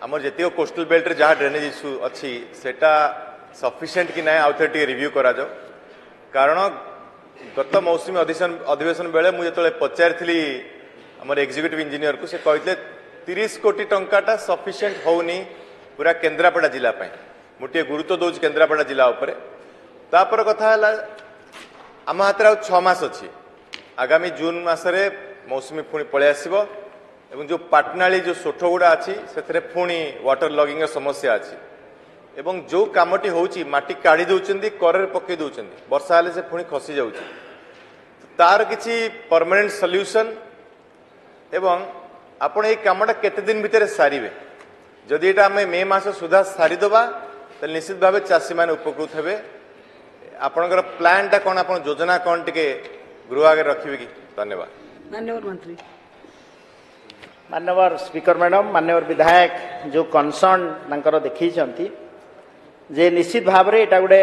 आमर जतिक coastal belt रे जहाँ ड्रेनेज इश्यू अच्छी सेटा सफिशिएंट कि ना आउ थे रिव्यू करा जाओ कारण गत मौसुमी अधिवेशन बेले मुझे पचारि आमर एग्जीक्यूटिव इंजीनियर को से कहते 30 कोटी टंकाटा सफिशिएंट होनी पूरा केन्द्रापड़ा जिला मुझे गुरुत्व दौर केन्द्रापड़ा जिला उपरे तापर कथा आम हाथ 6 मास अच्छी आगामी जून मसरे मौसुमी पुणी पलि आसो एवं जो पाटनाली जो सोठगुड़ा अच्छी से पुणी वाटर लॉगिंग समस्या अच्छी एवं जो कामटी होची माटी काढ़ी दौरान कर पकई दौरान वर्षा हेले से पुणी खसी जाऊँगी तार किसी परमानेंट सॉल्यूशन एवं आपण ये कामटा केते दिन भितर सारे जदि ये आम मे मास सुधा सारीदबा तो निश्चित भाव चाषी मैंने उपकृत हे आपणकर प्लानटा कौन आप योजना कौन टे गृह आगे रखिए कि धन्यवाद माननीय मंत्री माननीय स्पीकर मैडम माननीय विधायक जो कनसर्न देखी जे निश्चित भाव में यहाँ गोटे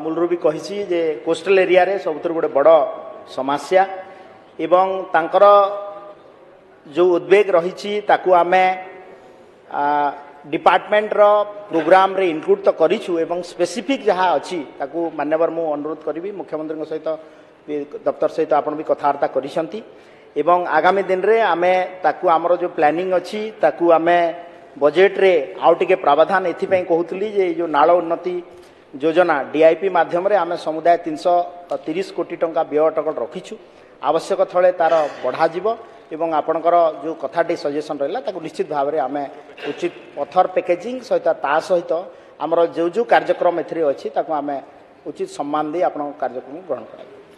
मूलरू भी कही जे कोस्टल एरिया रे सब गोटे बड़ समस्या एवं तांकर जो उद्वेग रही आमे डिपार्टमेंट रो प्रोग्राम रे इनक्लूड तो करिछु एवं स्पेसिफिक जहाँ अच्छी ताकू मान्यवर मु अनुरोध करी मुख्यमंत्री सहित दफ्तर सहित आपण भी कथबार्ता करिसंती एवं आगामी दिन रे आमे ताकू आमर जो प्लानिंग अच्छी ताकू आमे बजेट रे आउ टिके प्रावधान एथिपई कहूतली जे जो नाल उन्नति योजना डीआईपी माध्यम रे आमे समुदाय 330 कोटी टंका व्यय अटकल रखिछु आवश्यक थले तार बढ़ा जीवो एवं आपणकर जो कथाटी सजेशन रहा ताकू निश्चित भाव में आमे उचित पथर पैकेजिंग सहित ता सहित आमर जो जो कार्यक्रम एथिरे अछि ताकू आमे उचित सम्मान दे आपण कार्यक्रम ग्रहण करा।